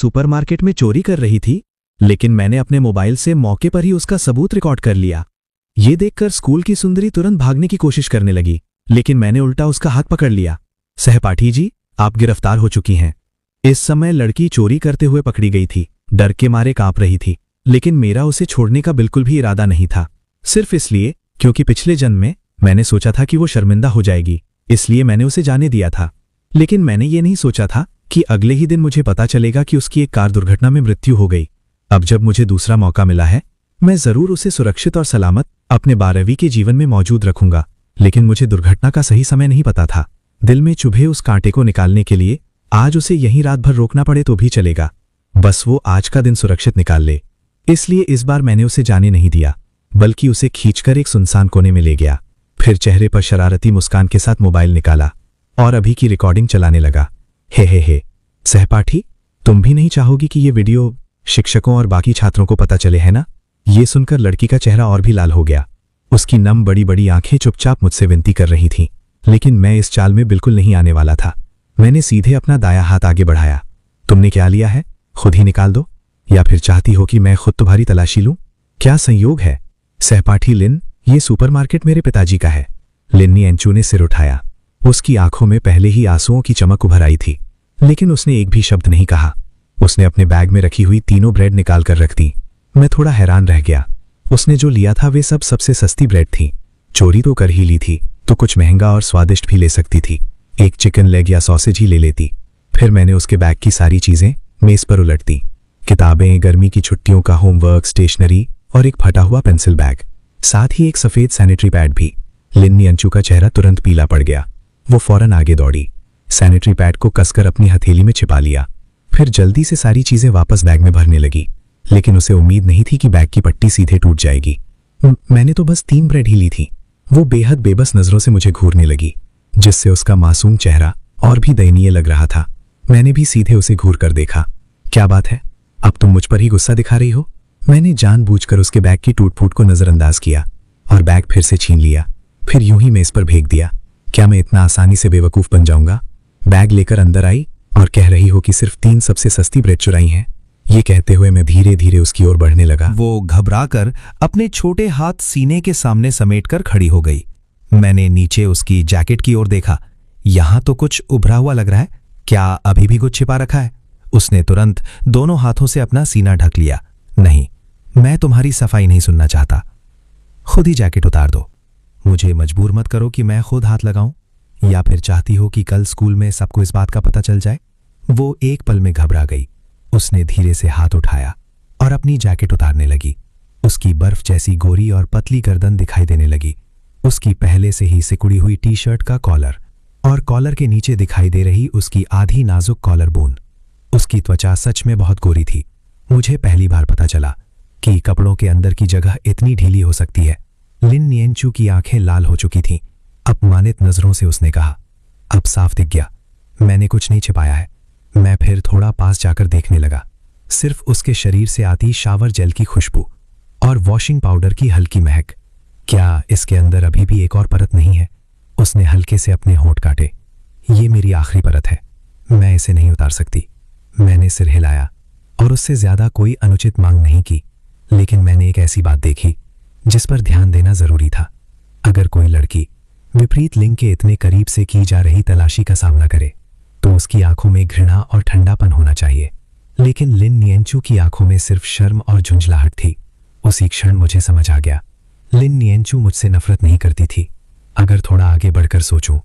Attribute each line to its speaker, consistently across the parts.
Speaker 1: Supermarket में चोरी कर रही थी, लेकिन मैंने अपने मोबाइल से मौके पर ही उसका सबूत रिकॉर्ड कर लिया। ये देखकर स्कूल की सुंदरी तुरंत भागने की कोशिश करने लगी, लेकिन मैंने उल्टा उसका हाथ पकड़ लिया। सहपाठी जी, आप गिरफ्तार हो चुकी हैं। इस समय लड़की चोरी करते हुए पकड़ी गई थी, डर के मारे कांप रही थी, लेकिन मेरा उसे छोड़ने का बिल्कुल भी इरादा नहीं था। सिर्फ इसलिए क्योंकि पिछले जन्म में मैंने सोचा था कि वो शर्मिंदा हो जाएगी, इसलिए मैंने उसे जाने दिया था। लेकिन मैंने ये नहीं सोचा था कि अगले ही दिन मुझे पता चलेगा कि उसकी एक कार दुर्घटना में मृत्यु हो गई। अब जब मुझे दूसरा मौका मिला है, मैं जरूर उसे सुरक्षित और सलामत अपने 12वीं के जीवन में मौजूद रखूंगा। लेकिन मुझे दुर्घटना का सही समय नहीं पता था। दिल में चुभे उस कांटे को निकालने के लिए आज उसे यहीं रात भर रोकना पड़े तो भी चलेगा, बस वो आज का दिन सुरक्षित निकाल ले। इसलिए इस बार मैंने उसे जाने नहीं दिया, बल्कि उसे खींचकर एक सुनसान कोने में ले गया। फिर चेहरे पर शरारती मुस्कान के साथ मोबाइल निकाला और अभी की रिकॉर्डिंग चलाने लगा। हे सहपाठी, तुम भी नहीं चाहोगी कि ये वीडियो शिक्षकों और बाकी छात्रों को पता चले, है ना? ये सुनकर लड़की का चेहरा और भी लाल हो गया। उसकी नम बड़ी बड़ी आंखें चुपचाप मुझसे विनती कर रही थीं, लेकिन मैं इस चाल में बिल्कुल नहीं आने वाला था। मैंने सीधे अपना दाया हाथ आगे बढ़ाया। तुमने क्या लिया है? खुद ही निकाल दो, या फिर चाहती हो कि मैं खुद तुम्हारी तलाशी लूं? क्या संयोग है। सहपाठी लिन, ये सुपरमार्केट मेरे पिताजी का है। लिन निएंचू ने सिर उठाया। उसकी आंखों में पहले ही आंसुओं की चमक उभर आई थी, लेकिन उसने एक भी शब्द नहीं कहा। उसने अपने बैग में रखी हुई तीनों ब्रेड निकाल कर रख दी। मैं थोड़ा हैरान रह गया। उसने जो लिया था वे सब सबसे सस्ती ब्रेड थी। चोरी तो कर ही ली थी, तो कुछ महंगा और स्वादिष्ट भी ले सकती थी। एक चिकन लेग या सॉसेज ही ले लेती। फिर मैंने उसके बैग की सारी चीजें मेज पर उलट दी। किताबें, गर्मी की छुट्टियों का होमवर्क, स्टेशनरी और एक फटा हुआ पेंसिल बैग, साथ ही एक सफेद सैनिटरी पैड भी। लिन निएंचू का चेहरा तुरंत पीला पड़ गया। वो फौरन आगे दौड़ी, सैनिटरी पैड को कसकर अपनी हथेली में छिपा लिया। फिर जल्दी से सारी चीजें वापस बैग में भरने लगी, लेकिन उसे उम्मीद नहीं थी कि बैग की पट्टी सीधे टूट जाएगी। मैंने तो बस 3 ब्रेड ही ली थी। वो बेहद बेबस नजरों से मुझे घूरने लगी, जिससे उसका मासूम चेहरा और भी दयनीय लग रहा था। मैंने भी सीधे उसे घूर कर देखा। क्या बात है, अब तुम मुझ पर ही गुस्सा दिखा रही हो? मैंने जानबूझकर उसके बैग की टूट फूट को नजरअंदाज किया और बैग फिर से छीन लिया। फिर यूं ही मेज पर फेंक दिया। क्या मैं इतना आसानी से बेवकूफ बन जाऊंगा? बैग लेकर अंदर आई और कह रही हो कि सिर्फ 3 सबसे सस्ती ब्रेड चुराई हैं। ये कहते हुए मैं धीरे धीरे उसकी ओर बढ़ने लगा।
Speaker 2: वो घबराकर अपने छोटे हाथ सीने के सामने समेटकर खड़ी हो गई। मैंने नीचे उसकी जैकेट की ओर देखा। यहां तो कुछ उभरा हुआ लग रहा है। क्या अभी भी कुछ छिपा रखा है? उसने तुरंत दोनों हाथों से अपना सीना ढक लिया। नहीं, मैं तुम्हारी सफाई नहीं सुनना चाहता। खुद ही जैकेट उतार दो। मुझे मजबूर मत करो कि मैं खुद हाथ लगाऊं। या फिर चाहती हो कि कल स्कूल में सबको इस बात का पता चल जाए? वो एक पल में घबरा गई। उसने धीरे से हाथ उठाया और अपनी जैकेट उतारने लगी। उसकी बर्फ जैसी गोरी और पतली गर्दन दिखाई देने लगी। उसकी पहले से ही सिकुड़ी हुई टी-शर्ट का कॉलर और कॉलर के नीचे दिखाई दे रही उसकी आधी नाजुक कॉलर बोन। उसकी त्वचा सच में बहुत गोरी थी। मुझे पहली बार पता चला कि कपड़ों के अंदर की जगह इतनी ढीली हो सकती है। लिन निएंचू की आंखें लाल हो चुकी थीं। अपमानित नजरों से उसने कहा, अब साफ दिख गया, मैंने कुछ नहीं छिपाया है। मैं फिर थोड़ा पास जाकर देखने लगा। सिर्फ उसके शरीर से आती शावर जेल की खुशबू और वॉशिंग पाउडर की हल्की महक। क्या इसके अंदर अभी भी एक और परत नहीं है? उसने हल्के से अपने होंठ काटे। ये मेरी आखिरी परत है, मैं इसे नहीं उतार सकती। मैंने सिर हिलाया और उससे ज्यादा कोई अनुचित मांग नहीं की, लेकिन मैंने एक ऐसी बात देखी जिस पर ध्यान देना जरूरी था। अगर कोई लड़की विपरीत लिंग के इतने करीब से की जा रही तलाशी का सामना करे तो उसकी आंखों में घृणा और ठंडापन होना चाहिए, लेकिन लिन निएंचू की आंखों में सिर्फ शर्म और झुंझलाहट थी। उसी क्षण मुझे समझ आ गया, लिन निएंचू मुझसे नफरत नहीं करती थी। अगर थोड़ा आगे बढ़कर सोचूं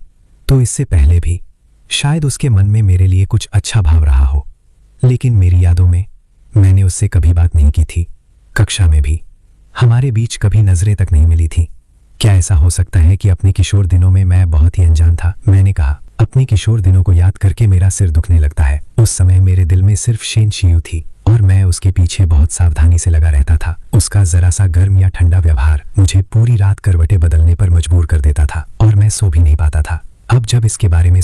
Speaker 2: तो इससे पहले भी शायद उसके मन में मेरे लिए कुछ अच्छा भाव रहा हो, लेकिन मेरी यादों में मैंने उससे कभी बात नहीं की थी। कक्षा में भी हमारे बीच कभी नजरें तक नहीं मिली थी। क्या ऐसा हो सकता है कि अपने किशोर दिनों में मैं बहुत ही अनजान था? मैंने कहा, अपने किशोर दिनों को याद करके मेरा सिर दुखने लगता है। उस समय मेरे दिल में सिर्फ शेन शियू थी और मैं उसके पीछे बहुत सावधानी से लगा रहता था। उसका जरा सा गर्म या ठंडा व्यवहार मुझे पूरी रात करवटें बदलने पर मजबूर कर देता था और मैं सो भी नहीं पाता था। अब जब इसके बारे में